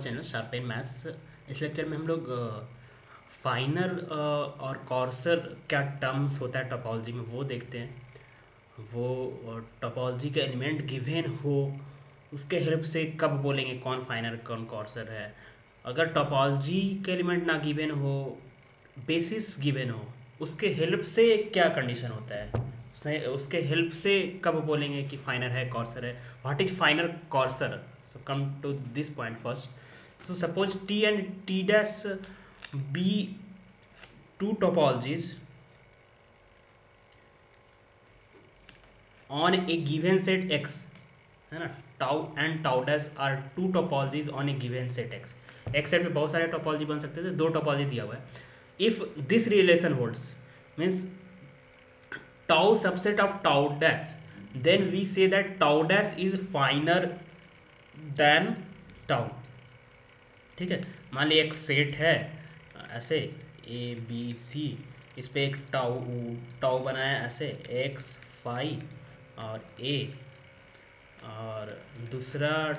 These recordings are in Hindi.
Channel sharpen maths. इस लेक्चर में हम लोग फाइनर और कॉर्सर क्या टर्म्स होता है टोपोलॉजी में वो देखते हैं। वो टोपोलॉजी का एलिमेंट गिवन हो उसके हेल्प से कब बोलेंगे कौन फाइनर कौन कॉर्सर है। अगर टोपोलॉजी के एलिमेंट ना गिवन हो, बेसिस गिवन हो, उसके हेल्प से क्या कंडीशन होता है उसमें, उसके हेल्प से कब बोलेंगे कि फाइनर है कॉर्सर है। What is फाइनर Corsair? So come to this point first. So suppose T and T dash be two topologies on a given set X, है ना। Tau and tau dash are two topologies on a given set X. X set पे बहुत सारे टोपोलॉजी बन सकते थे, दो टोपोलॉजी दिया हुआ है। If this relation holds means tau subset of tau dash, then we say that tau dash is finer than tau. ठीक है, मान ली एक सेट है ऐसे ए बी सी, इस पे एक टाउ टाउ बनाया ऐसे एक्स फाइव और ए, और दूसरा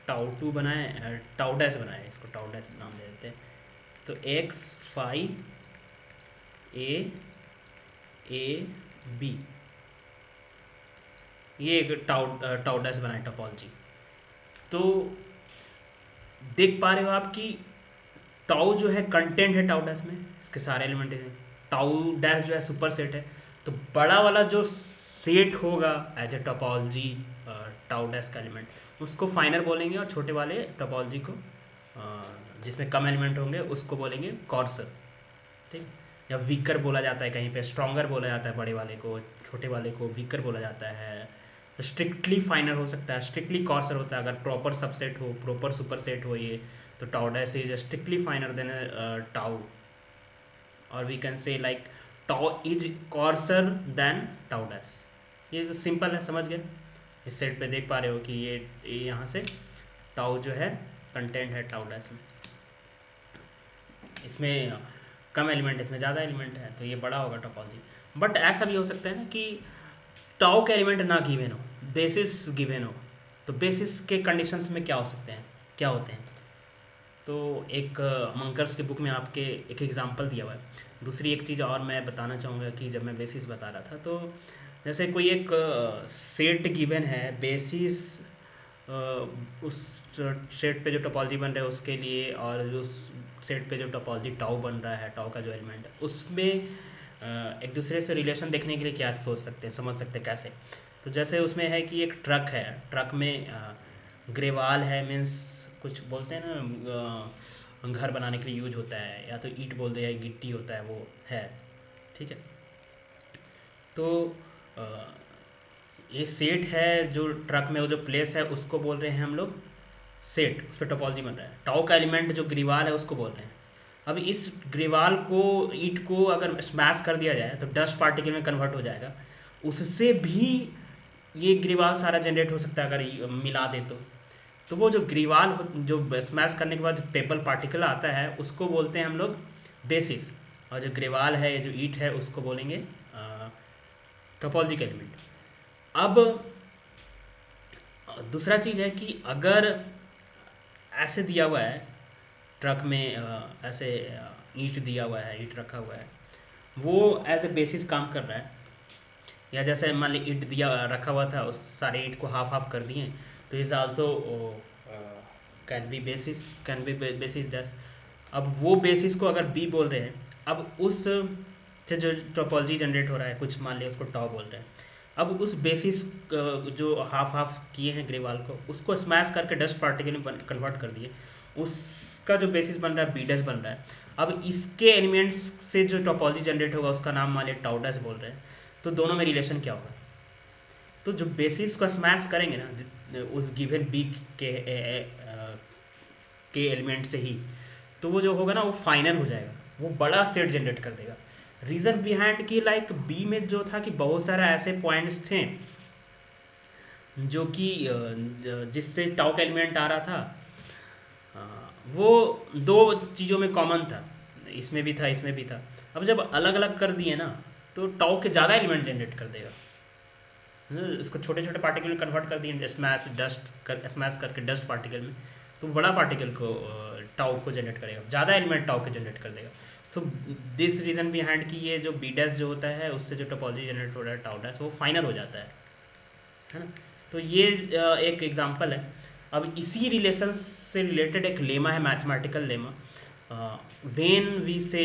टाउ टू बनाए टाउ डैश बनाया, इसको टाउ डैश नाम दे देते हैं। तो एक्स फाइव ए बी, ये एक टाउ टाउ डैश बनाए टोपोलॉजी। तो देख पा रहे हो आप कि टाउ जो है कंटेंट है टाउ डैश में, इसके सारे एलिमेंट हैं। टाउ डैश जो है सुपर सेट है, तो बड़ा वाला जो सेट होगा as a topology tau dash का एलिमेंट उसको फाइनर बोलेंगे, और छोटे वाले टोपोलॉजी को जिसमें कम एलिमेंट होंगे उसको बोलेंगे कॉर्सर। ठीक, या वीकर बोला जाता है, कहीं पे स्ट्रॉन्गर बोला जाता है बड़े वाले को, छोटे वाले को वीकर बोला जाता है। स्ट्रिक्टली फाइनर हो सकता है, स्ट्रिक्टली कॉर्सर होता है अगर प्रॉपर सबसेट हो, प्रॉपर सुपर सेट हो ये, तो tau dash is strictly finer than tau, और we can say like tau is coarser than tau dash. ये तो सिंपल है, समझ गए। इस सेट पे देख पा रहे हो कि ये यहाँ से टाउ जो है कंटेंट है टाउ डैश में, इसमें कम एलिमेंट इसमें ज़्यादा एलिमेंट है, तो ये बड़ा होगा टोपोलॉजी। बट ऐसा भी हो सकता है ना कि टाउ के एलिमेंट ना गिवन हो, बेसिस गिवन हो, तो बेसिस के कंडीशंस में क्या हो सकते हैं, क्या होते हैं। तो एक मंकर्स के बुक में आपके एक एग्जांपल दिया हुआ है। दूसरी एक चीज़ और मैं बताना चाहूँगा कि जब मैं बेसिस बता रहा था, तो जैसे कोई एक सेट गिवन है, बेसिस उस सेट पे जो टोपोलॉजी बन रहा है उसके लिए, और जो सेट पे जो टोपोलॉजी टाउ बन रहा है, टाउ का जो एलिमेंट है उसमें एक दूसरे से रिलेशन देखने के लिए क्या सोच सकते हैं, समझ सकते हैं कैसे। तो जैसे उसमें है कि एक ट्रक है, ट्रक में ग्रेवाल है, मीन्स कुछ बोलते हैं ना घर बनाने के लिए यूज होता है, या तो ईंट बोल दे या गिट्टी होता है, वो है। ठीक है, तो ये सेट है जो ट्रक में वो जो प्लेस है उसको बोल रहे हैं हम लोग सेट, उस पर टोपोलॉजी बन रहा है। टाउ का एलिमेंट जो ग्रीवाल है उसको बोल रहे हैं। अब इस ग्रीवाल को, ईंट को अगर स्मैश कर दिया जाए तो डस्ट पार्टिकल में कन्वर्ट हो जाएगा, उससे भी ये ग्रीवाल सारा जनरेट हो सकता है अगर मिला दे तो वो जो ग्रीवाल जो स्मैश करने के बाद पेपर पार्टिकल आता है उसको बोलते हैं हम लोग बेसिस, और जो ग्रेवाल है जो ईंट है उसको बोलेंगे टोपोलॉजी का एलिमेंट। अब दूसरा चीज़ है कि अगर ऐसे दिया हुआ है ट्रक में, ऐसे ईंट दिया हुआ है, ईंट रखा हुआ है, वो एज ए बेसिस काम कर रहा है। या जैसे मान ली ईंट दिया रखा हुआ था, उस सारे ईंट को हाफ हाफ कर दिए, तो is also can be basis, can be basis this. अब वो बेसिस को अगर बी बोल रहे हैं, अब उस से जो टोपोलॉजी जनरेट हो रहा है, कुछ मान लिया उसको टाउ बोल रहे हैं, अब उस बेसिस जो हाफ हाफ किए हैं ग्रेवाल को, उसको स्मैश करके डस्ट पार्टिकल में कन्वर्ट कर दिए, उसका जो बेसिस बन रहा है बी डैश बन रहा है। अब इसके एलिमेंट्स से जो टोपोलॉजी जनरेट होगा उसका नाम मान लिया टाउ डैश बोल रहे हैं, तो दोनों में रिलेशन क्या होगा। तो जो बेसिस को स्मैश करेंगे ना उस गिवन बी के एलिमेंट से ही, तो वो जो होगा ना वो फाइनल हो जाएगा, वो बड़ा सेट जनरेट कर देगा। रीज़न बिहाइंड कि लाइक बी में जो था कि बहुत सारा ऐसे पॉइंट्स थे जो कि जिससे टाउ का एलिमेंट आ रहा था, वो दो चीज़ों में कॉमन था, इसमें भी था इसमें भी था। अब जब अलग अलग कर दिए ना, तो टाउ के ज़्यादा एलिमेंट जनरेट कर देगा। इसको छोटे छोटे पार्टिकल में कन्वर्ट कर दिए, स्मैश डस्ट कर, स्मैश करके डस्ट पार्टिकल में, तो बड़ा पार्टिकल को टाउ को जनरेट करेगा, ज़्यादा एलिमेंट टाउ को जनरेट कर देगा। तो दिस रीज़न बिहाइंड कि ये जो बी डैश जो होता है उससे जो टोपोलॉजी जनरेट हो रहा है टाउ डैश वो फाइनल हो जाता है ना। तो ये एक एग्जांपल है। अब इसी रिलेशन से रिलेटेड एक लेमा है, मैथमेटिकल लेमा, व्हेन वी से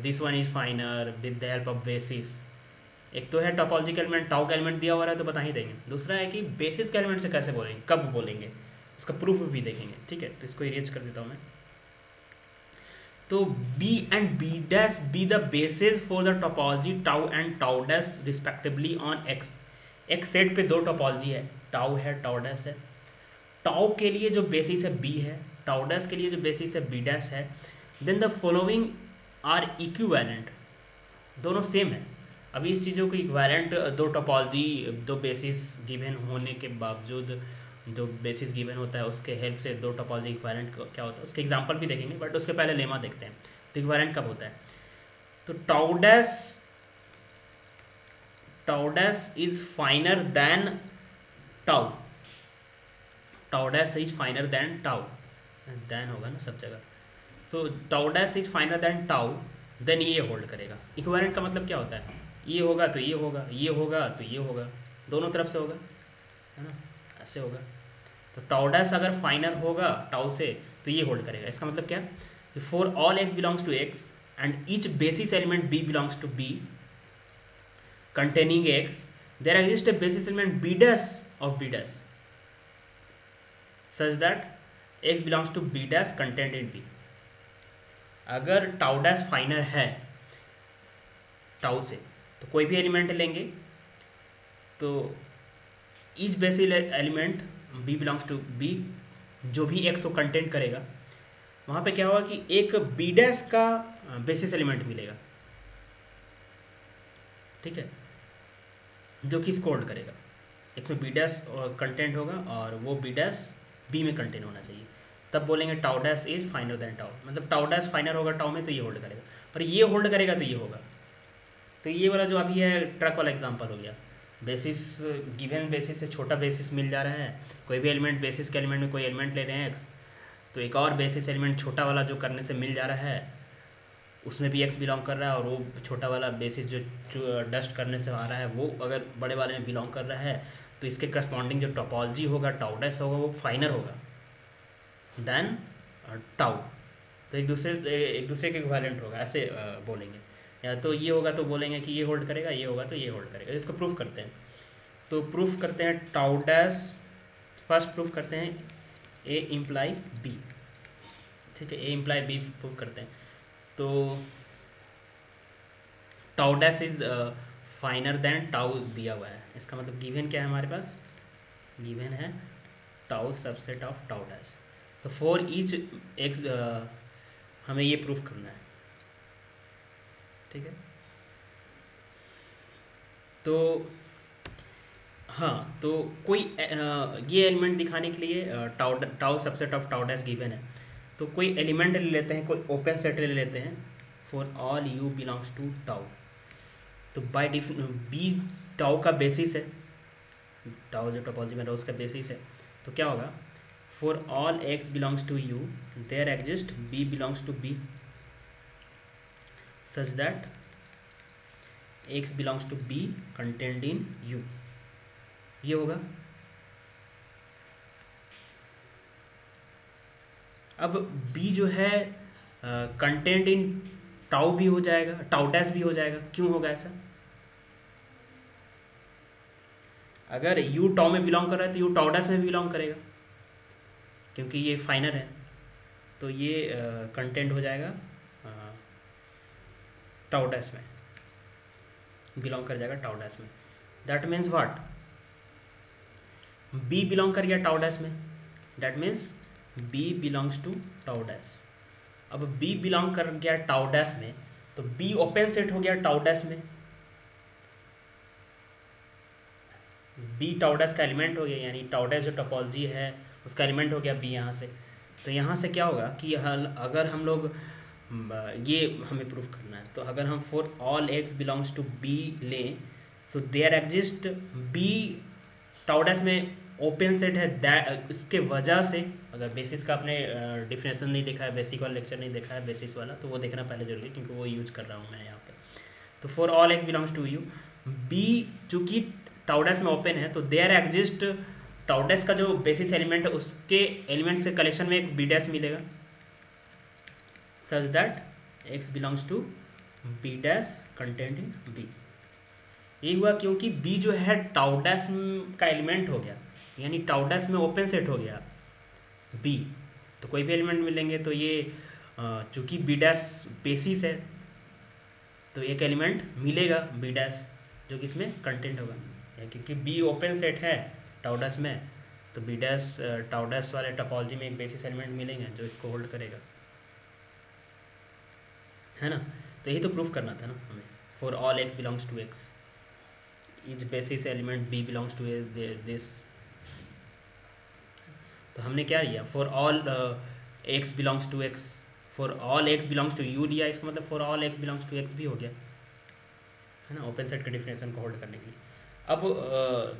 this one is फाइनर with the help of basis. एक तो है टोपोलॉजी का एलिमेंट टाउ का एलिमेंट दिया हुआ है तो बता ही देंगे, दूसरा है कि बेसिस के एलिमेंट से कैसे बोलेंगे, कब बोलेंगे, उसका प्रूफ भी देखेंगे। ठीक है, तो इसको इरेज कर देता हूँ मैं। तो B and B dash be the basis for the topology tau and tau dash respectively on X. एक सेट पे दो टोपोलॉजी है, टाउ है टाउ डैश है। टाउ के लिए जो बेसिस है बी है, टाउ डैश के लिए जो बेसिस है बी डैश है। Then the following are equivalent, दोनों सेम है। अभी इस चीज़ों को इक्विवेलेंट दो टोपोलॉजी दो बेसिस गिवन होने के बावजूद, जो बेसिस गिवन होता है उसके हेल्प से दो टोपोलॉजी इक्विवेलेंट क्या होता है उसके एग्जांपल भी देखेंगे, बट उसके पहले लेमा देखते हैं। तो इक्विवेलेंट कब होता है, तो tau dash is finer than tau, tau dash is finer than tau, then होगा ना सब जगह। So tau dash is finer than tau, then ये होल्ड करेगा। इक्विवेलेंट का मतलब क्या होता है, ये होगा तो ये होगा, ये होगा तो ये होगा, दोनों तरफ से होगा, है ना, ऐसे होगा। तो टाउ डैश अगर फाइनर होगा टाउ से तो ये होल्ड करेगा। इसका मतलब क्या, for all x belongs to X and each basis element B belongs to B containing x, there exists a basis element b dash of b dash such that x belongs to b dash contained in b। अगर टाउ डैश फाइनर है टाउ से तो कोई भी एलिमेंट लेंगे तो each basis element b belongs to b, जो भी x को कंटेंट करेगा वहाँ पे क्या होगा कि एक b डैश का बेसिस एलिमेंट मिलेगा, ठीक है, जो कि इसको होल्ड करेगा। इसमें बी डैश कंटेंट होगा और वो बी डैश बी में कंटेंट होना चाहिए, तब बोलेंगे tau dash is finer than tau. मतलब टाउ डैश फाइनर होगा टाउ में तो ये होल्ड करेगा, और ये होल्ड करेगा तो ये होगा। तो ये वाला जो अभी है ट्रक वाला एग्जांपल हो गया, बेसिस गिवन बेसिस से छोटा बेसिस मिल जा रहा है, कोई भी एलिमेंट बेसिस के एलिमेंट में कोई एलिमेंट ले रहे हैं एक्स, तो एक और बेसिस एलिमेंट छोटा वाला जो करने से मिल जा रहा है उसमें भी एक्स बिलोंग कर रहा है, और वो छोटा वाला बेसिस जो डस्ट करने से आ रहा है वो अगर बड़े वाले में बिलोंग कर रहा है तो इसके करस्पॉन्डिंग जो टोपोलॉजी होगा टाउ डैश होगा वो फाइनर होगा देन टाउ। तो एक दूसरे के इक्विवेलेंट होगा, ऐसे बोलेंगे। या तो ये होगा तो बोलेंगे कि ये होल्ड करेगा, ये होगा तो ये होल्ड करेगा। इसको प्रूफ करते हैं, तो प्रूफ करते हैं टाउ डैश, फर्स्ट प्रूफ करते हैं ए इम्प्लाई बी, ठीक है, ए इम्प्लाई बी प्रूफ करते हैं। तो tau dash is finer than tau दिया हुआ है, इसका मतलब गिवन क्या है हमारे पास, गिवन है tau subset of tau dash. So for each x हमें ये प्रूफ करना है, ठीक है। तो हाँ, तो कोई ये एलिमेंट दिखाने के लिए tau subset of tau dash given है, तो कोई एलिमेंट ले लेते हैं, कोई ओपन सेट ले लेते हैं, for all U belongs to tau. तो बाय बी टाउ का बेसिस है, टाउ जो टोपोलॉजी में उसका बेसिस है, तो क्या होगा, for all x belongs to U there exist B belongs to B such that x belongs to B contained in U, ये होगा। अब बी जो है कंटेंट इन टाउ भी हो जाएगा, टाउ डैश भी हो जाएगा। क्यों होगा ऐसा, अगर यू टाउ में बिलोंग कर रहा है तो यू टाउ डैश में भी बिलोंग करेगा, क्योंकि ये फाइनर है। तो ये कंटेंट हो जाएगा टाउ डैश में, बिलोंग कर जाएगा टाउ डैश में। That means what, B belong कर गया टाउ डैश में, that means B belongs to tau dash. अब बी बिलोंग कर गया टाउ डैश में तो बी ओपन सेट हो गया टाउ डैश में, बी टाउ डैश का एलिमेंट हो गया, यानी टाउ डैश जो टोपोलॉजी है उसका एलिमेंट हो गया बी यहाँ से। तो यहाँ से क्या होगा कि अगर हम लोग ये हमें प्रूफ करना है, तो अगर हम for all x belongs to B लें, so there exist B tau dash में ओपन सेट है दैट, इसके वजह से, अगर बेसिस का आपने डिफिनेशन नहीं देखा है, बेसिक वाला लेक्चर नहीं देखा है बेसिस वाला, तो वो देखना पहले जरूरी, क्योंकि वो यूज कर रहा हूँ मैं यहाँ पे। तो for all x belongs to U, B चूंकि टाउडस में ओपन है तो देयर एग्जिस्ट, टाउडस का जो बेसिस एलिमेंट है उसके एलिमेंट से कलेक्शन में एक बी डैश मिलेगा, such that x belongs to B dash content in B. ये हुआ क्योंकि बी जो है टाउडस का एलिमेंट हो गया, यानी टाउडस में ओपन सेट हो गया बी, तो कोई भी एलिमेंट मिलेंगे तो ये चूंकि बी डैश बेसिस है तो एक एलिमेंट मिलेगा बी डैश जो कि इसमें कंटेंट होगा, या क्योंकि बी ओपन सेट है टाउडस में तो बी डैश टाउडस वाले टोपोलॉजी में एक बेसिस एलिमेंट मिलेंगे जो इसको होल्ड करेगा, है ना। तो यही तो प्रूफ करना था ना हमें, for all x belongs to X is basis element B belongs to this. तो हमने क्या लिया, for all x belongs to X, for all x belongs to U लिया, इसका मतलब for all x belongs to X भी हो गया, है ना, ओपन सेट के डिफिनेशन को होल्ड करने के लिए। अब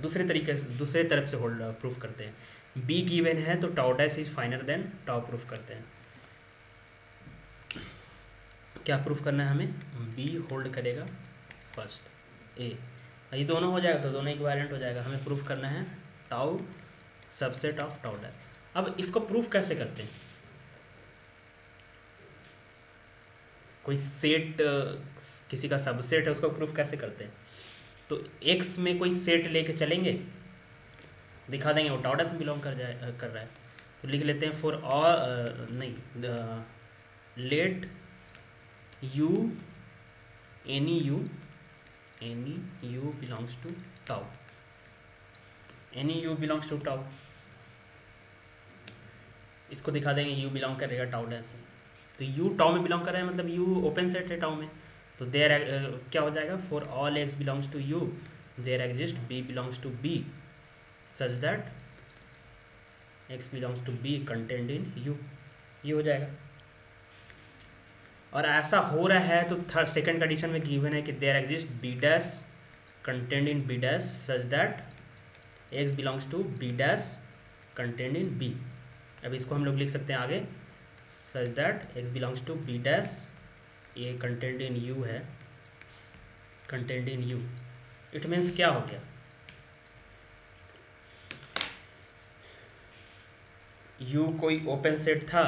दूसरे तरीके से, दूसरे तरफ से होल्ड प्रूफ करते हैं, बी गिवन है तो tau dash is finer than tau proof करते हैं। क्या प्रूफ करना है हमें, बी होल्ड करेगा फर्स्ट ए, ये दोनों हो जाएगा तो दोनों इक्विवेलेंट हो जाएगा, हमें प्रूफ करना है tau subset of tau dash. अब इसको प्रूफ कैसे करते हैं, कोई सेट किसी का सबसेट है उसको प्रूफ कैसे करते हैं, तो एक्स में कोई सेट लेके चलेंगे, दिखा देंगे वो टाउ डैश में बिलोंग कर रहा है, तो लिख लेते हैं फॉर ऑल, नहीं, let U any U belongs to tau, any U belongs to tau, इसको दिखा देंगे यू बिलोंग करेगा टाउ डैश में, तो यू टाउ में बिलोंग कर रहा है मतलब यू ओपन सेट है टाउ में, तो देयर क्या हो जाएगा, for all x belongs to U there exist B belongs to B such that x belongs to B contained in U, ये हो जाएगा। और ऐसा हो रहा है तो थर्ड सेकंड कंडीशन में गिवन है कि there exist B dash content in B dash such that x belongs to B dash content in B. अब इसको हम लोग लिख सकते हैं आगे, such that x belongs to B dash, ये कंटेंट इन यू है, contained in U, it means क्या हो गया, यू कोई ओपन सेट था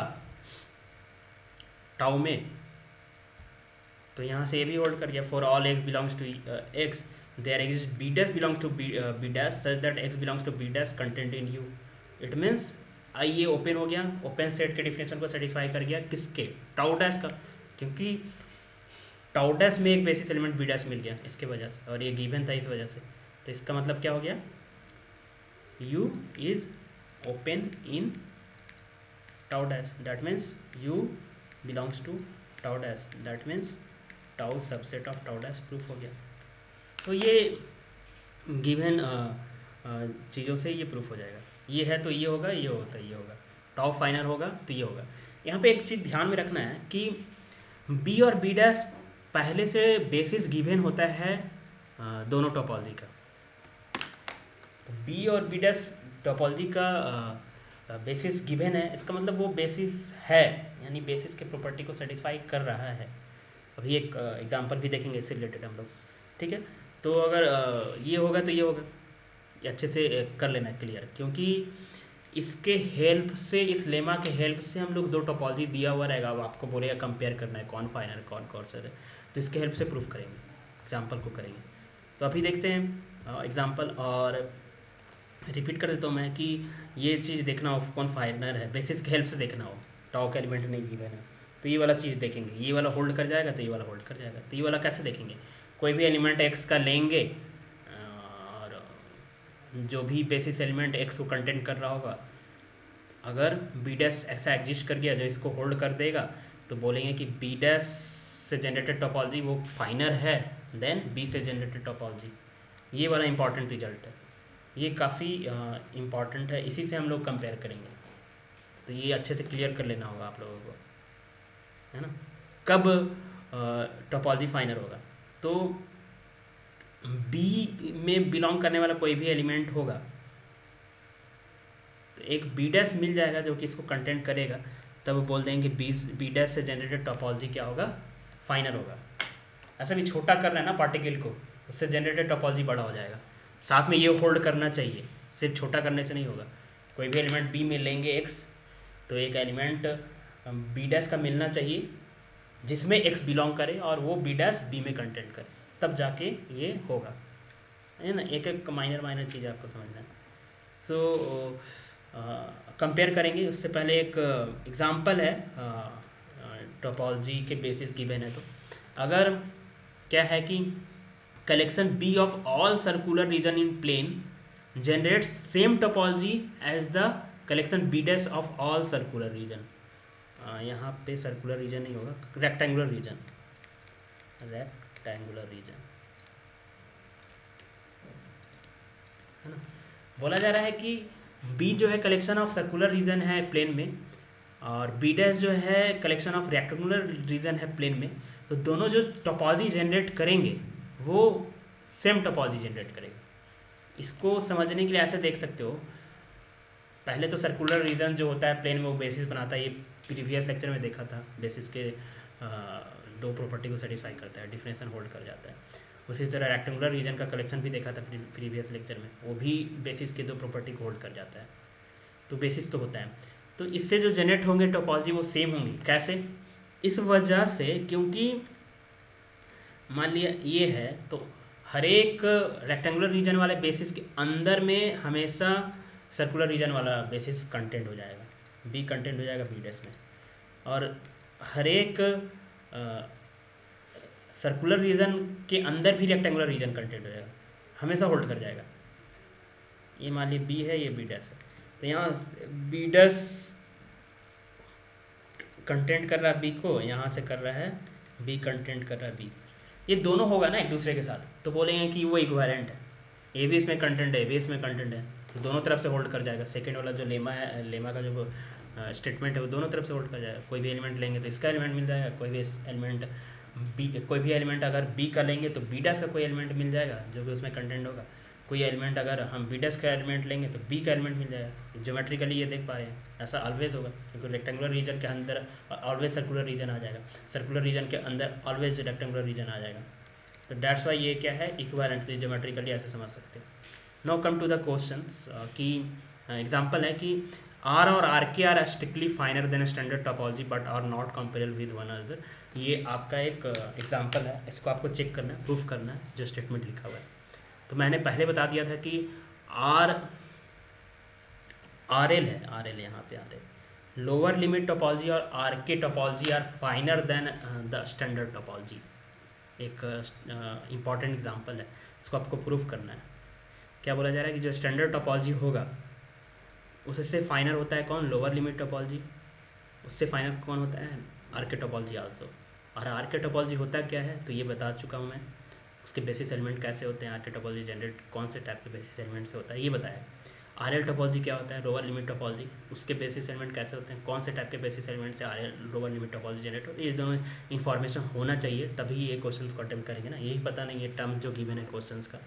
टाउ में, तो यहाँ से ये भी होल्ड कर गया, for all x belongs to X there exist B dash belongs to B dash such that x belongs to B dash content in U, it means ये ओपन हो गया, ओपन सेट के डिफिनेशन को सेटिस्फाई कर गया, किसके, टाउ डैश का, क्योंकि टाउ डैश में एक बेसिस एलिमेंट बी डैश मिल गया इसके वजह से, और ये गिवन था इस वजह से, तो इसका मतलब क्या हो गया, U is open in tau dash, that means U belongs to tau dash, that means tau subset of tau dash proof हो गया। तो ये गिवन चीज़ों से ये प्रूफ हो जाएगा, ये है तो ये होगा, ये होगा तो ये होगा, टाउ फाइनल होगा तो ये होगा। यहाँ पे एक चीज़ ध्यान में रखना है कि बी और बी डैश पहले से बेसिस गिवन होता है दोनों टोपोलॉजी का, तो बी और बी डैश टोपोलॉजी का बेसिस गिवन है, इसका मतलब वो बेसिस है, यानी बेसिस के प्रॉपर्टी को सेटिस्फाई कर रहा है। अभी एक एग्जांपल भी देखेंगे इससे रिलेटेड हम लोग, ठीक है। तो अगर ये होगा तो ये होगा, ये अच्छे से कर लेना क्लियर, क्योंकि इसके हेल्प से, इस लेमा के हेल्प से हम लोग दो टोपोलॉजी दिया हुआ रहेगा, अब आपको बोलेगा कंपेयर करना है कौन फाइनल कौन कॉर्सर है, तो इसके हेल्प से प्रूफ करेंगे, एग्जाम्पल को करेंगे। तो अभी देखते हैं एग्जाम्पल, और रिपीट कर देता हूँ मैं कि ये चीज़ देखना हो कौन फाइनल है, बेसिस के हेल्प से देखना हो, टाउ का एलिमेंट नहीं गिवन है तो ये वाला चीज़ देखेंगे, ये वाला होल्ड कर जाएगा तो ये वाला होल्ड कर जाएगा, तो ये वाला कैसे देखेंगे, कोई भी एलिमेंट एक्स का लेंगे और जो भी बेसिस एलिमेंट एक्स को कंटेंट कर रहा होगा, अगर बी डैश ऐसा एग्जिस्ट कर गया जो इसको होल्ड कर देगा, तो बोलेंगे कि बी डैश से जनरेटेड टोपोलॉजी वो फाइनर है देन बी से जनरेटेड टोपोलॉजी। ये वाला इंपॉर्टेंट रिजल्ट है, ये काफ़ी इम्पॉर्टेंट है, इसी से हम लोग कंपेयर करेंगे, तो ये अच्छे से क्लियर कर लेना होगा आप लोगों को, है ना। कब टोपोलॉजी फाइनल होगा, तो बी में बिलोंग करने वाला कोई भी एलिमेंट होगा, तो एक बी डैश मिल जाएगा जो कि इसको कंटेंट करेगा, तब बोल देंगे बी डैश से जनरेटेड टोपोलॉजी क्या होगा, फाइनल होगा। ऐसा भी छोटा कर रहे हैं ना पार्टिकल को, उससे जनरेटेड टोपोलॉजी बड़ा हो जाएगा। साथ में ये होल्ड करना चाहिए, सिर्फ छोटा करने से नहीं होगा। कोई भी एलिमेंट बी में लेंगे एक्स, तो एक एलिमेंट बी डैश का मिलना चाहिए जिसमें एक्स बिलोंग करे और वो बी डैश बी में कंटेंट करे, तब जाके ये होगा, है ना। एक एक माइनर माइनर चीज़ आपको समझना है। सो कंपेयर करेंगे उससे पहले एक एग्जांपल है, टोपोलॉजी के बेसिस गिवन है। तो अगर क्या है कि collection B of all circular region in plane generates same topology as the collection B dash of all circular region. यहाँ पे सर्कुलर रीजन नहीं होगा, रेक्टेंगुलर रीजन, रेक्टेंगुलर रीजन, है ना। बोला जा रहा है कि बी जो है कलेक्शन ऑफ सर्कुलर रीजन है प्लेन में, और बी डैश जो है कलेक्शन ऑफ रेक्टेंगुलर रीजन है प्लेन में। तो दोनों जो टोपोलॉजी जनरेट करेंगे वो सेम टोपोलॉजी जनरेट करेगा। इसको समझने के लिए ऐसे देख सकते हो, पहले तो सर्कुलर रीजन जो होता है प्लेन में वो बेसिस बनाता है, ये प्रीवियस लेक्चर में देखा था। बेसिस के दो प्रॉपर्टी को सेटिस्फाई करता है, डिफिनेशन होल्ड कर जाता है। उसी तरह रेक्टेंगुलर रीजन का कलेक्शन भी देखा था प्रीवियस लेक्चर में, वो भी बेसिस के दो प्रॉपर्टी को होल्ड कर जाता है। तो बेसिस तो होता है, तो इससे जो जनरेट होंगे टोपोलॉजी वो सेम होंगी। कैसे? इस वजह से क्योंकि मान लिया ये है, तो हर एक रेक्टेंगुलर रीजन वाले बेसिस के अंदर में हमेशा सर्कुलर रीजन वाला बेसिस कंटेंट हो जाएगा, बी कंटेंट हो जाएगा बी डैश में। और हर एक सर्कुलर रीजन के अंदर भी रेक्टेंगुलर रीजन कंटेंट हो जाएगा, हमेशा होल्ड कर जाएगा। ये मान लीजिए बी है, ये बी डैश है, तो यहाँ बी डैश कंटेंट कर रहा है बी को, यहाँ से कर रहा है बी कंटेंट कर रहा है बी। ये दोनों होगा ना एक दूसरे के साथ, तो बोलेंगे कि वो इक्विवेलेंट है, ए भी इसमें कंटेंट है, ए भी इसमें कंटेंट है, तो दोनों तरफ से होल्ड कर जाएगा। सेकेंड वाला जो लेमा है, लेमा का जो स्टेटमेंट है वो दोनों तरफ से होल्ड कर जाएगा। कोई भी एलिमेंट लेंगे तो इसका एलिमेंट मिल जाएगा, कोई भी एलिमेंट बी, कोई भी एलिमेंट अगर बी का लेंगे तो बी डैश का कोई एलिमेंट मिल जाएगा जो कि उसमें कंटेंट होगा। कोई एलिमेंट अगर हम बी डैश का एलिमेंट लेंगे तो बी का एलिमेंट मिल जाएगा। ज्योमेट्रिकली ये देख पा रहे हैं, ऐसा ऑलवेज होगा क्योंकि रेक्टेंगुलर रीजन के अंदर ऑलवेज सर्कुलर रीजन आ जाएगा, सर्कुलर रीजन के अंदर ऑलवेज रेक्टेंगुलर रीजन आ जाएगा। तो दैट्स वाई ये क्या है, इक्विवेलेंट। तो ज्योमेट्रिकली ऐसे समझ सकते हैं। Now come to the questions की एग्जांपल है कि आर और R K are strictly finer than standard topology but are not comparable with one other. ये आपका एक एग्जांपल है, इसको आपको चेक करना है, प्रूफ करना है जो स्टेटमेंट लिखा हुआ है। तो मैंने पहले बता दिया था कि आर आर एल है, आर एल यहाँ पे R L lower limit topology और R K topology are finer than the standard topology. एक इम्पॉर्टेंट एग्जांपल है, इसको आपको प्रूफ करना है। क्या बोला जा रहा है कि जो स्टैंडर्ड टोपोलॉजी होगा उससे फाइनर होता है कौन, लोअर लिमिट टोपोलॉजी। उससे फाइनर कौन होता है, आर के टोपोलॉजी आल्सो। और आर के टोपोलॉजी होता क्या है तो ये बता चुका हूँ मैं। उसके बेसिस एलिमेंट कैसे होते हैं, आर के टोपोलॉजी जनरेट कौन से टाइप के बेसिस एलिमेंट से होता है ये बताया। आर एल टोपोलॉजी क्या होता है, लोअर लिमिट टोपोलॉजी, उसके बेसिस एलिमेंट कैसे होते हैं, कौन से टाइप के बेसिस एलिमेंट से are L lower limit topology generate होती है। ये दोनों इन्फॉर्मेशन होना चाहिए तभी ये क्वेश्चन को अटेम्प्ट करेंगे ना। यही पता नहीं है टर्म्स जो गिवन है क्वेश्चन का,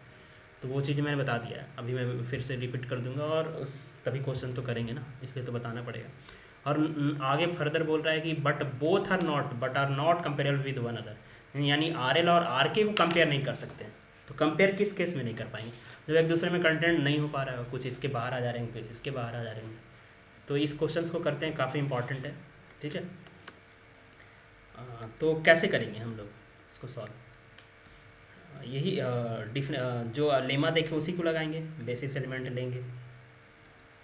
तो वो चीज़ मैंने बता दिया है। अभी मैं फिर से रिपीट कर दूंगा और उस तभी क्वेश्चन तो करेंगे ना, इसलिए तो बताना पड़ेगा। और आगे फर्दर बोल रहा है कि but both are not comparable with one other, यानी आर एल और आर के को कंपेयर नहीं कर सकते हैं। तो कंपेयर किस केस में नहीं कर पाएंगे, जब एक दूसरे में कंटेंट नहीं हो पा रहा है, कुछ इसके बाहर आ जा रहे हैं, कुछ इसके बाहर आ जा रहे हैं। तो इस क्वेश्चन को करते हैं, काफ़ी इंपॉर्टेंट है, ठीक है। तो कैसे करेंगे हम लोग इसको सॉल्व, यही जो लेमा देखे उसी को लगाएंगे, बेसिस एलिमेंट लेंगे,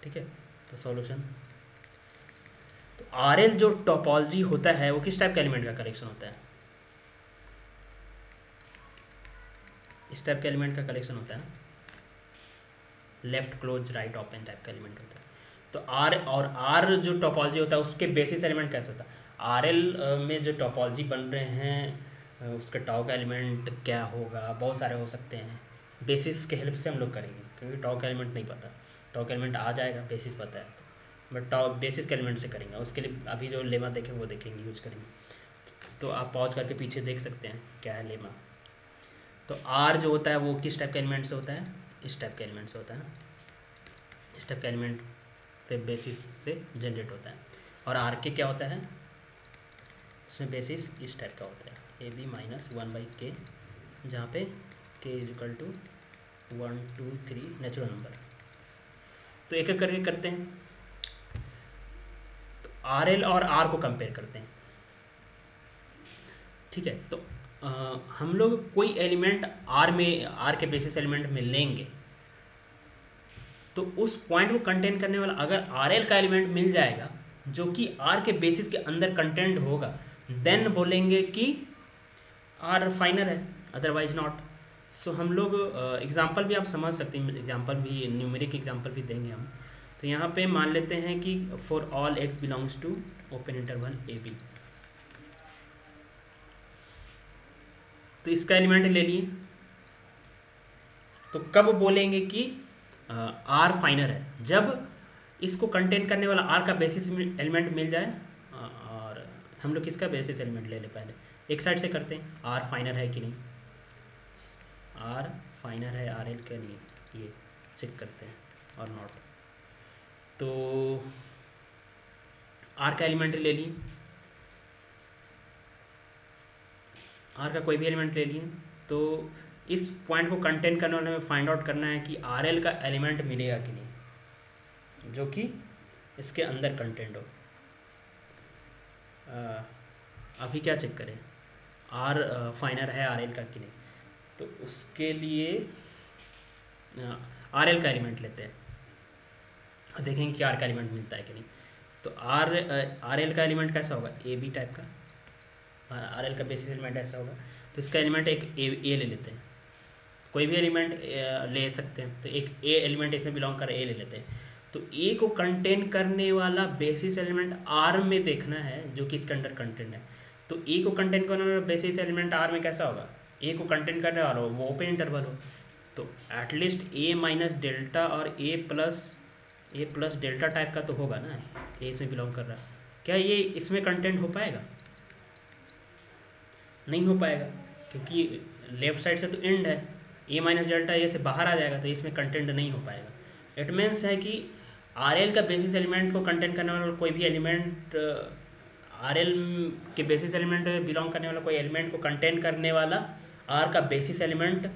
ठीक है। तो सॉल्यूशन, तो आर एल जो टोपोलॉजी होता है वो किस टाइप के एलिमेंट का कलेक्शन होता है, इस टाइप के एलिमेंट का कलेक्शन होता है ना, left close right open type का एलिमेंट होता है। तो आर और आर जो टोपोलॉजी होता है उसके बेसिस एलिमेंट कैसे होता है, आर एल में जो टोपोलॉजी बन रहे हैं उसके टाउ का एलिमेंट क्या होगा, बहुत सारे हो सकते हैं। बेसिस के हेल्प से हम लोग करेंगे क्योंकि टाउ का एलिमेंट नहीं पता, टाउ का एलिमेंट आ जाएगा, बेसिस पता है तो, बट टाउ बेसिस के एलिमेंट से करेंगे। उसके लिए अभी जो लेमा देखें वो देखेंगे, यूज करेंगे। तो आप पॉज करके पीछे देख सकते हैं क्या है लेमा। तो आर जो होता है वो किस टाइप के एलिमेंट से होता है, इस टाइप के एलिमेंट से होता है ना, इस टाइप का एलिमेंट से बेसिस से जनरेट होता है। और आर के क्या होता है, उसमें बेसिस इस टाइप का होता है, ए बी माइनस 1/k, जहाँ पे k is equal to 1 2 3 natural number. तो एक एक करके करते हैं। तो आर एल और आर को कंपेयर करते हैं, ठीक है। तो हम लोग कोई एलिमेंट आर में, आर के बेसिस एलिमेंट में लेंगे, तो उस पॉइंट को कंटेन करने वाला अगर आर एल का एलिमेंट मिल जाएगा जो कि आर के बेसिस के अंदर कंटेंट होगा, देन बोलेंगे कि आर फाइनर है, अदरवाइज नॉट। सो हम लोग एग्जांपल भी आप समझ सकते हैं, एग्जांपल भी, न्यूमेरिक एग्जांपल भी देंगे हम। तो यहाँ पे मान लेते हैं कि for all x belongs to open interval A B, तो इसका एलिमेंट ले लिए। तो कब बोलेंगे कि आर फाइनर है, जब इसको कंटेन करने वाला आर का बेसिस एलिमेंट मिल जाए। और हम लोग किसका बेसिस एलिमेंट ले ले, पहले एक साइड से करते हैं, आर फाइनर है कि नहीं, आर फाइनर है आर एल का नहीं, ये चेक करते हैं और नॉट। तो आर का एलिमेंट ले लिए, आर का कोई भी एलिमेंट ले लिए। तो इस पॉइंट को कंटेन करने वाले में फाइंड आउट करना है कि आर एल का एलिमेंट मिलेगा कि नहीं जो कि इसके अंदर कंटेंट हो। अभी क्या चेक करें, आर फाइनर है आर एल का कि नहीं। तो उसके लिए आर एल का एलिमेंट लेते हैं और देखेंगे कि आर का एलिमेंट मिलता है कि नहीं। तो आर एल का एलिमेंट कैसा होगा, ए बी टाइप का, आर एल का बेसिस एलिमेंट ऐसा होगा। तो इसका एलिमेंट एक ए ले लेते हैं, कोई भी एलिमेंट ले सकते हैं। तो एक ए एलिमेंट इसमें बिलोंग कर ए ले लेते हैं। तो ए को कंटेन करने वाला बेसिस एलिमेंट आर में देखना है जो कि इसके अंडर कंटेंट है। तो ए को कंटेन करने वाला बेसिस एलिमेंट आर में कैसा होगा, ए को कंटेन करने वाला हो वो ओपन इंटरवल हो। तो एटलीस्ट ए माइनस डेल्टा और ए प्लस डेल्टा टाइप का तो होगा ना, ए इसमें बिलोंग कर रहा है। क्या ये इसमें कंटेंट हो पाएगा, नहीं हो पाएगा, क्योंकि लेफ्ट साइड से तो एंड है, ए माइनस डेल्टा ए से बाहर आ जाएगा, तो इसमें कंटेंट नहीं हो पाएगा। इट मीन्स है कि आर एल का बेसिस एलिमेंट को कंटेंट करने वाला कोई भी एलिमेंट, आर एल के बेसिस एलिमेंट में बिलोंग करने वाला कोई एलिमेंट को कंटेन करने वाला आर का बेसिस एलिमेंट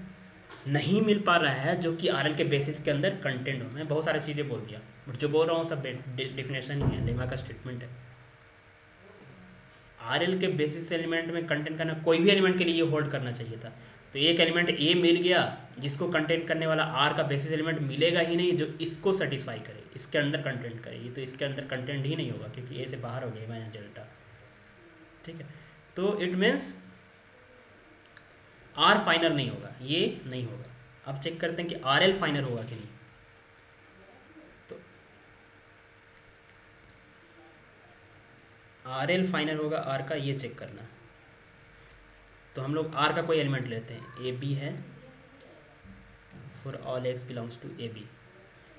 नहीं मिल पा रहा है जो कि आर एल के बेसिस के अंदर कंटेंट हो। मैं बहुत सारी चीज़ें बोल दिया, बट जो बोल रहा हूँ सब डेफिनेशन ही है, लेमा का स्टेटमेंट है। आर एल के बेसिस एलिमेंट में कंटेंट करना कोई भी एलिमेंट के लिए ये होल्ड करना चाहिए था। तो एक एलिमेंट ए मिल गया जिसको कंटेंट करने वाला आर का बेसिस एलिमेंट मिलेगा ही नहीं जो इसको सेटिस्फाई करे, इसके अंदर कंटेंट करे। ये तो इसके अंदर कंटेंट ही नहीं होगा क्योंकि ए से बाहर हो गया माइनस डेल्टा, ठीक है। तो इट मीन्स आर फाइनर नहीं होगा, ये नहीं होगा। अब चेक करते हैं कि आर एल फाइनर होगा कि नहीं। तो आर एल फाइनर होगा आर का, ये चेक करना है। तो हम लोग आर का कोई एलिमेंट लेते हैं, ए बी है, for all x belongs to A B.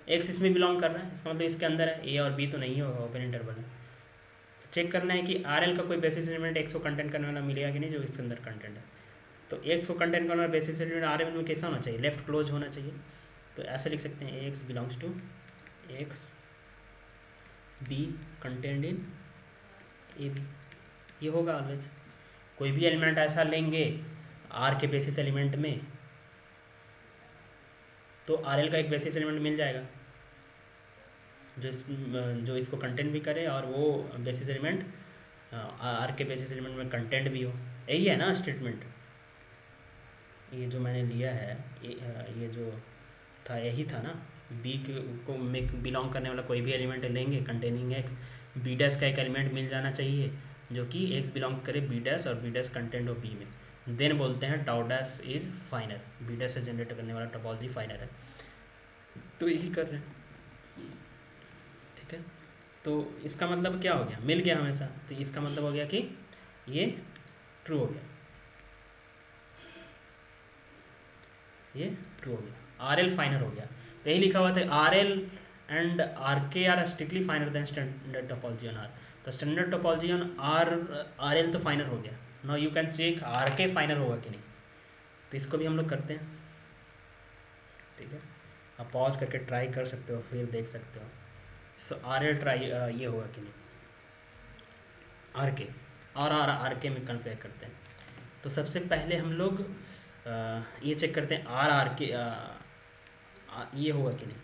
X इसमें बिलोंग कर रहा है, इसका मतलब इसके अंदर है, ए और बी तो नहीं होगा, ओपन इंटरवल है। तो चेक करना है कि आर एल का कोई बेसिस एलिमेंट एक्स को कंटेंट करने वाला मिलेगा कि नहीं जो इसके अंदर कंटेंट है। तो एक्स को कंटेंट करने वाला बेसिस एलिमेंट आर एल में कैसा होना चाहिए, लेफ्ट क्लोज होना चाहिए। तो ऐसे लिख सकते हैं, X belongs to X B contained in A B, ये होगा ऑलवेज। कोई भी एलिमेंट ऐसा लेंगे आर के बेसिस एलिमेंट में तो आर एल का एक बेसिस एलिमेंट मिल जाएगा जो इसको कंटेंट भी करे और वो basis element are K basis element में कंटेंट भी हो। यही है ना स्टेटमेंट, ये जो मैंने लिया है, ये जो था यही था ना। बी को बिलोंग करने वाला कोई भी एलिमेंट लेंगे कंटेनिंग एक्स, बी डैश का एक एलिमेंट मिल जाना चाहिए जो कि एक्स बिलोंग करे बी डैश और बी डैश कंटेंट हो बी में, देन बोलते हैं tau dash is finer, B dash से जनरेट करने वाला टोपोलॉजी फाइनर है। तो यही कर रहे हैं, ठीक है। तो इसका मतलब क्या हो गया, मिल गया हमेशा, तो इसका मतलब हो गया कि ये ट्रू हो गया, ये ट्रू हो गया, आर एल फाइनर हो गया। तो यही लिखा हुआ था, R L and R K are strictly finer than standard topology on R. तो standard topology on R L तो फाइनर हो गया। Now you can check R K finer होगा कि नहीं। तो इसको भी हम लोग करते हैं, ठीक है। आप पॉज करके ट्राई कर सकते हो, फिर देख सकते हो सो आर एल ट्राई ये होगा कि नहीं, आर के और आर के में कन्फेयर करते हैं। तो सबसे पहले हम लोग ये चेक करते हैं आर आर के ये होगा कि नहीं।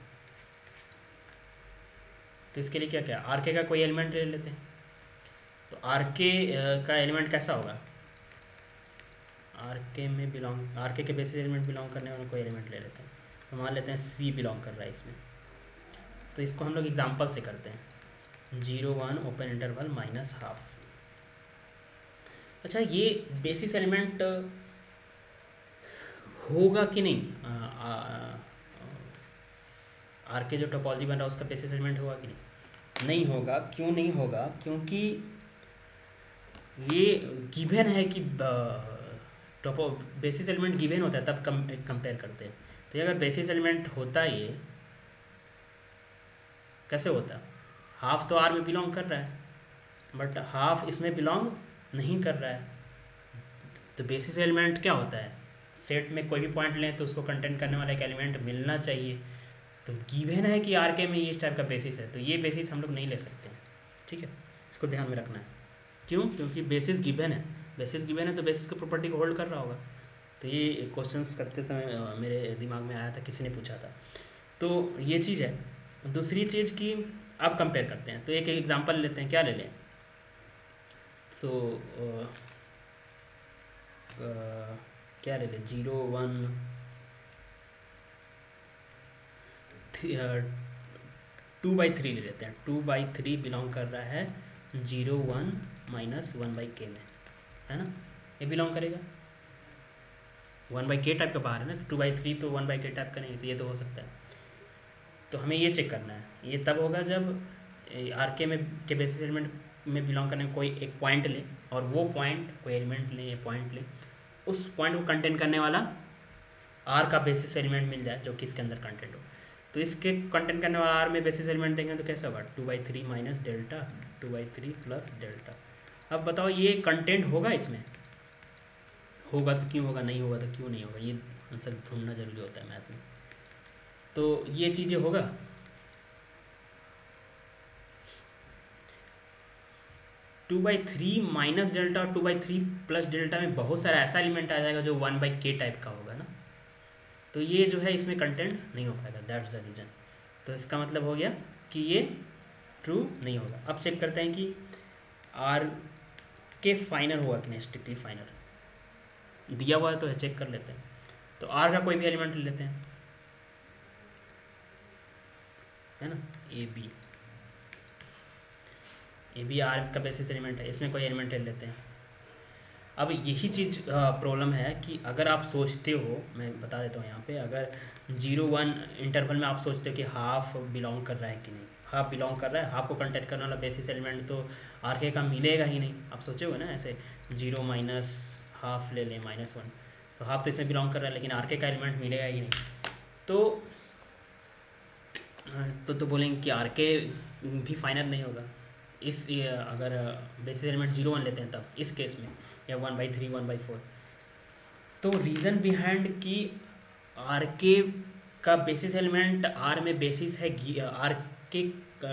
तो इसके लिए क्या क्या आर के का कोई एलिमेंट ले लेते हैं। तो आर के का एलिमेंट कैसा होगा, आर के में belong, are K basis element belong करने वाला कोई एलिमेंट ले लेते हैं। तो मान लेते हैं सी बिलोंग कर रहा है इसमें। तो इसको हम लोग एग्जाम्पल से करते हैं 0 1 ओपन इंटरवल माइनस हाफ। अच्छा ये बेसिस एलिमेंट होगा कि नहीं, आर के जो टोपोलॉजी बन रहा है उसका बेसिस एलिमेंट होगा कि नहीं, नहीं होगा। क्यों नहीं होगा, क्योंकि ये गिवन है कि टोपो बेसिस एलिमेंट गिवन होता है तब कंपेयर करते हैं। तो ये अगर बेसिस एलिमेंट होता ये कैसे होता, हाफ तो आर में बिलोंग कर रहा है बट हाफ इसमें बिलोंग नहीं कर रहा है। तो बेसिस एलिमेंट क्या होता है, सेट में कोई भी पॉइंट लें तो उसको कंटेंट करने वाला एक एलिमेंट मिलना चाहिए। तो गिवन है कि आर के में ये इस टाइप का बेसिस है, तो ये बेसिस हम लोग नहीं ले सकते हैं। ठीक है, इसको ध्यान में रखना है। क्यों, क्योंकि बेसिस गिवन है, बेसिस गिवन है तो बेसिस की प्रॉपर्टी को होल्ड कर रहा होगा। तो ये क्वेश्चंस करते समय मेरे दिमाग में आया था, किसी ने पूछा था। तो ये चीज़ है। दूसरी चीज़ की अब कंपेयर करते हैं, तो एक एग्जांपल लेते हैं, क्या ले लें। सो क्या ले लें, 0 1 2/3 ले लेते हैं। 2/3 बिलोंग कर रहा है 0 1 माइनस 1/k में, है ना। ये बिलोंग करेगा 1/k टाइप का बाहर है ना, 2/3 तो 1/k टाइप का नहीं है, तो ये तो हो सकता है। तो हमें ये चेक करना है, ये तब होगा जब आर के में के बेसिस एलिमेंट में बिलोंग करने कोई एक पॉइंट ले, और वो पॉइंट कोई एलिमेंट ले या पॉइंट ले, उस पॉइंट को कंटेन करने वाला आर का बेसिस एलिमेंट मिल जाए जो कि इसके अंदर कंटेंट हो। तो इसके कंटेंट करने वाला आर में बेसिस एलिमेंट देंगे तो कैसा होगा, 2/3 माइनस डेल्टा 2/3 प्लस डेल्टा। अब बताओ ये कंटेंट होगा इसमें, होगा तो क्यों होगा, नहीं होगा तो क्यों नहीं होगा, ये आंसर ढूंढना जरूरी होता है मैथ में। तो ये चीज़ें होगा। 2/3 माइनस डेल्टा और 2/3 प्लस डेल्टा में बहुत सारा ऐसा एलिमेंट आ जाएगा जो 1/k टाइप का होगा ना, तो ये जो है इसमें कंटेंट नहीं हो पाएगा, दैट्स द रीज़न। तो इसका मतलब हो गया कि ये ट्रू नहीं होगा। अब चेक करते हैं कि आर के फाइनल हुआ कि नहीं, स्ट्रिक्टली फाइनल दिया हुआ है तो है, चेक कर लेते हैं। तो आर का कोई भी एलिमेंट ले लेते हैं, है ना, ए बी आर का बेसिस एलिमेंट है, इसमें कोई एलिमेंट ले लेते हैं। अब यही चीज़ प्रॉब्लम है कि अगर आप सोचते हो, मैं बता देता हूँ यहाँ पे, अगर 0 1 इंटरवल में आप सोचते हो कि हाफ बिलोंग कर रहा है कि नहीं, हाफ बिलोंग कर रहा है, हाफ को कंटेक्ट करने वाला बेसिस एलिमेंट तो आर के का मिलेगा ही नहीं। आप सोचे हो ना ऐसे 0 माइनस हाफ ले लें -1, तो हाफ तो इसमें बिलोंग कर रहा है लेकिन आर के का एलिमेंट मिलेगा ही नहीं। तो बोलेंगे कि आर के भी फाइनल नहीं होगा इस अगर बेसिस एलिमेंट 0 1 लेते हैं तब इस केस में, या 1/3 1/4। तो रीज़न बिहाइंड कि आर के का बेसिस एलिमेंट आर में बेसिस है, आर के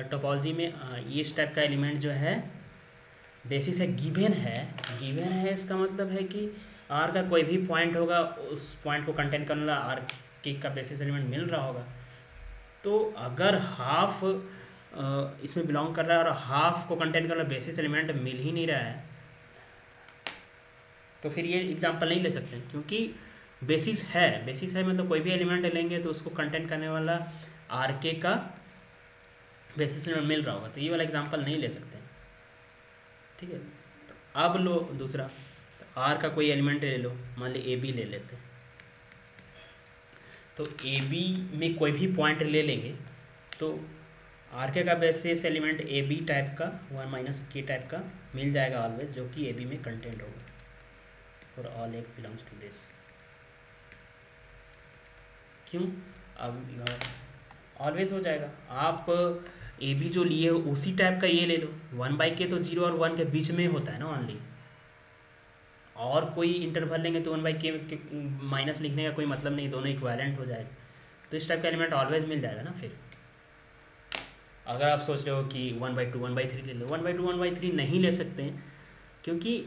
टोपोलॉजी में इस टाइप का एलिमेंट जो है बेसिस है, गिवन है। गिवन है इसका मतलब है कि आर का कोई भी पॉइंट होगा, उस पॉइंट को कंटेन करने वाला आर के का बेसिस एलिमेंट मिल रहा होगा। तो अगर हाफ इसमें बिलोंग कर रहा है और हाफ को कंटेन करने वाला बेसिस एलिमेंट मिल ही नहीं रहा है, तो फिर ये एग्जांपल नहीं ले सकते, क्योंकि बेसिस है मतलब कोई भी एलिमेंट लेंगे तो उसको कंटेंट करने वाला आर के का बेसिस एलिमेंट मिल रहा होगा, तो ये वाला एग्जांपल नहीं ले सकते। ठीक है, तो अब लो दूसरा, तो आर का कोई एलिमेंट ले लो, मान ली ए बी ले लेते हैं। तो ए बी में कोई भी पॉइंट ले लेंगे तो आर के का basis element A B type का 1 - k टाइप का मिल जाएगा ऑलवेज, जो कि ए बी में कंटेंट होगा for all x belongs to this. क्यों, ऑलवेज हो जाएगा। आप ए बी जो लिए हो उसी टाइप का ये ले लो, 1/k तो 0 और 1 के बीच में होता है ना ओनली, और कोई इंटरवल लेंगे तो 1/k माइनस लिखने का कोई मतलब नहीं, दोनों इक्वालेंट हो जाएगा। तो इस टाइप का एलिमेंट ऑलवेज मिल जाएगा ना फिर। अगर आप सोच रहे हो कि 1/2 1/3 ले लो, 1/2 1/3 नहीं ले सकते हैं, क्योंकि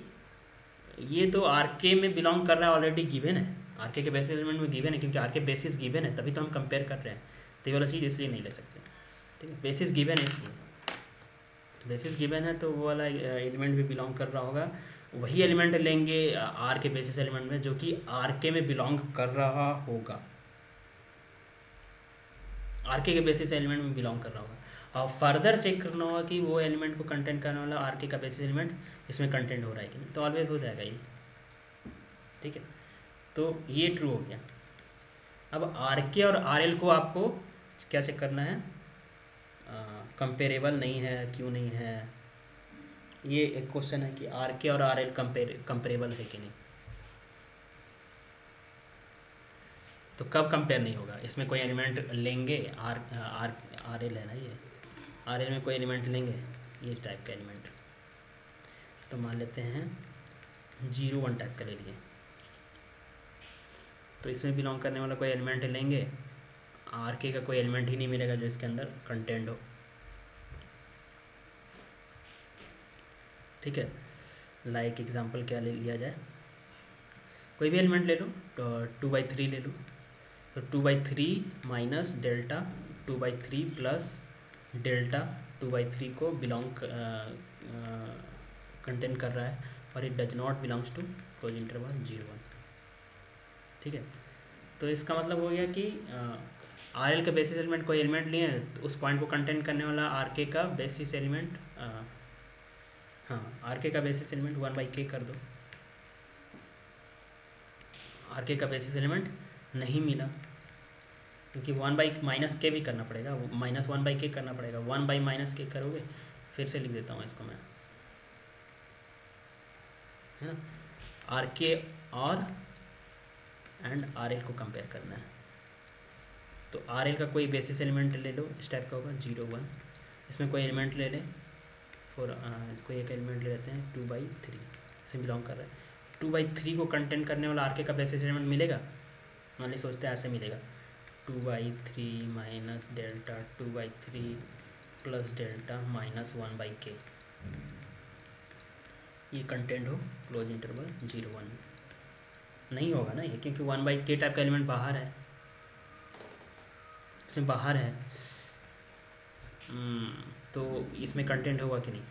ये तो आर के में बिलोंग कर रहा है, ऑलरेडी गिवन है, आर के बेसिस एलिमेंट में गिवन है, क्योंकि आर के बेसिस गिवन है, तभी तो हम कंपेयर कर रहे हैं। तो ये वाला चीज़ इसलिए नहीं ले सकते, ठीक है, बेसिस गिवन है इसलिए। बेसिस गिवन है तो वो वाला एलिमेंट भी बिलोंग कर रहा होगा, वही एलिमेंट लेंगे आर के बेसिस एलिमेंट में जो कि आर के में बिलोंग कर रहा होगा, आर के बेसिस एलिमेंट में बिलोंग कर रहा होगा। और फर्दर चेक करना होगा कि वो एलिमेंट को कंटेंट करने वाला आर के का बेसिस एलिमेंट इसमें कंटेंट हो रहा है कि नहीं, तो ऑलवेज हो जाएगा ये, ठीक है। तो ये ट्रू हो गया। अब आर के और आर एल को आपको क्या चेक करना है, कंपेरेबल नहीं है, क्यों नहीं है, ये एक क्वेश्चन है कि आर के और आर एल कंपेरेबल है कि नहीं। तो कब कंपेयर नहीं होगा, इसमें कोई एलिमेंट लेंगे, आर आर आर एल है ना ये, आर एल में कोई एलिमेंट लेंगे, ये टाइप का एलिमेंट, तो मान लेते हैं 0 1 टाइप का ले लिए, तो इसमें बिलोंग करने वाला कोई एलिमेंट लेंगे, आर के का कोई एलिमेंट ही नहीं मिलेगा जो इसके अंदर कंटेंट हो, ठीक है। लाइक एग्जांपल क्या ले लिया जाए, कोई भी एलिमेंट ले लो, तो 2/3 ले लो, तो 2/3 माइनस डेल्टा 2/3 प्लस डेल्टा 2/3 को बिलोंग कंटेन कर रहा है, और it does not belongs to closed interval 0 1, ठीक है। तो इसका मतलब हो गया कि आर एल का बेसिस एलिमेंट कोई एलिमेंट लिए हैं, तो उस पॉइंट को कंटेन करने वाला आर के का बेसिस एलिमेंट, हाँ आर के का बेसिस एलिमेंट 1/k कर दो, आर के का बेसिस एलिमेंट नहीं मिला, क्योंकि 1/-k भी करना पड़ेगा, -1/k करना पड़ेगा, 1/-k करोगे, फिर से लिख देता हूँ इसको मैं, है ना, आर के और एंड आर एल को कंपेयर करना है। तो आर एल का कोई बेसिस एलिमेंट ले लो, इस टाइप का होगा 0 1, इसमें कोई एलिमेंट ले लें, फॉर कोई एक एलिमेंट ले लेते हैं 2/3, इसमें बिलोंग कर रहा है, 2/3 को कंटेंट करने वाला आर के का बेसिस एलिमेंट मिलेगा, मान ली सोचते हैं ऐसे मिलेगा, 2/3 minus delta 2/3 plus delta minus 1/k, ये कंटेंट हो क्लोज इंटरवल 0 1 में, नहीं होगा ना ये, क्योंकि 1/k टाइप का एलिमेंट बाहर है, इसमें बाहर है, तो इसमें कंटेंट होगा कि नहीं,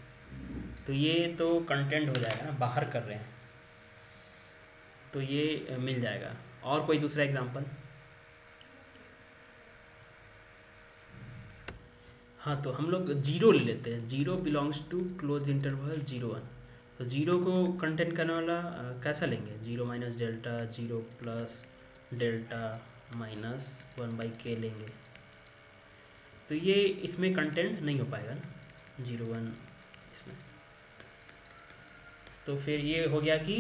तो ये तो कंटेंट हो जाएगा ना, बाहर कर रहे हैं, तो ये मिल जाएगा। और कोई दूसरा एग्जांपल, हाँ तो हम लोग 0 ले लेते हैं, 0 बिलोंग्स टू क्लोज इंटरवल 0 1, तो 0 को कंटेंट करने वाला कैसा लेंगे, 0 minus delta 0 plus delta minus 1/k लेंगे, तो ये इसमें कंटेंट नहीं हो पाएगा ना 0 1 इसमें, तो फिर ये हो गया कि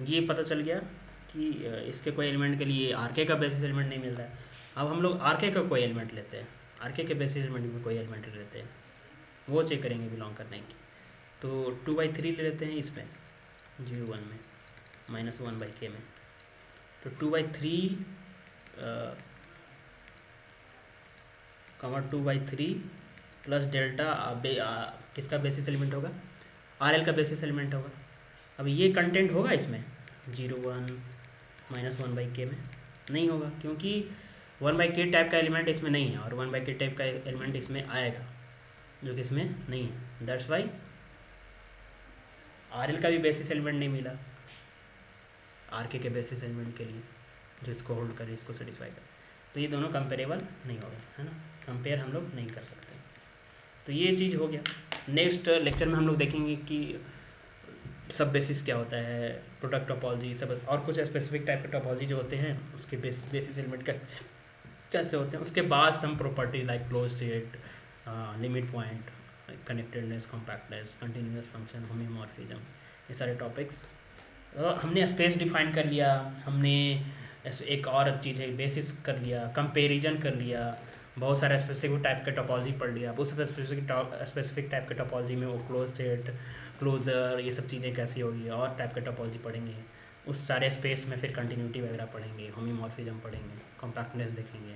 ये पता चल गया कि इसके कोई एलिमेंट के लिए आर के का बेसिस एलिमेंट नहीं मिल रहा है। अब हम लोग आर के का कोई एलिमेंट लेते हैं, आर के बेसिस एलिमेंट में कोई एलिमेंट लेते हैं, वो चेक करेंगे बिलोंग करने की, तो 2/3 ले लेते हैं इसमें 0 1 में -1/k में, तो 2/3 कमा 2/3 प्लस डेल्टा किसका बेसिस एलिमेंट होगा, आर एल का बेसिस एलिमेंट होगा। अब ये कंटेंट होगा इसमें 0 1 -1/k में, नहीं होगा, क्योंकि 1/k टाइप का एलिमेंट इसमें नहीं है, और 1/k टाइप का एलिमेंट इसमें आएगा जो कि इसमें नहीं है, दैट्स वाई आर एल का भी बेसिस एलिमेंट नहीं मिला आर के बेसिस एलिमेंट के लिए जो इसको होल्ड करे, इसको सेटिस्फाई करे, तो ये दोनों कंपेरेबल नहीं होगा, है ना, कंपेयर हम लोग नहीं कर सकते। तो ये चीज़ हो गया। नेक्स्ट लेक्चर में हम लोग देखेंगे कि सब बेसिस क्या होता है, प्रोडक्ट टोपोलॉजी सब, और कुछ स्पेसिफिक टाइप के टोपोलॉजी जो होते हैं उसके बेसिस एलिमेंट कैसे होते हैं, उसके बाद some property like close set, limit point, connectedness, compactness, continuous function, homeomorphism, ये सारे टॉपिक्स हमने स्पेस डिफाइन कर लिया, हमने एक और चीज़ है बेसिस कर लिया, कंपेरिजन कर लिया, बहुत सारे स्पेसिफिक टाइप के टोपोलॉजी पढ़ लिया। अब उस स्पेसिफिक टाइप के टोपोलॉजी में वो क्लोज सेट, क्लोजर, ये सब चीज़ें कैसी होगी, और टाइप के टोपोलॉजी पढ़ेंगे, उस सारे स्पेस में फिर कंटिन्यूटी वगैरह पढ़ेंगे, होम्योमॉर्फिज्म पढ़ेंगे, कॉम्पैक्टनेस देखेंगे,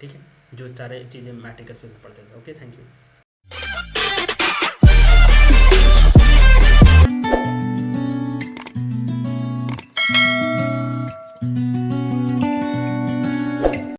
ठीक है। जो सारे चीज़ें मैट्रिक स्पेस में पढ़ते थे। Okay, thank you.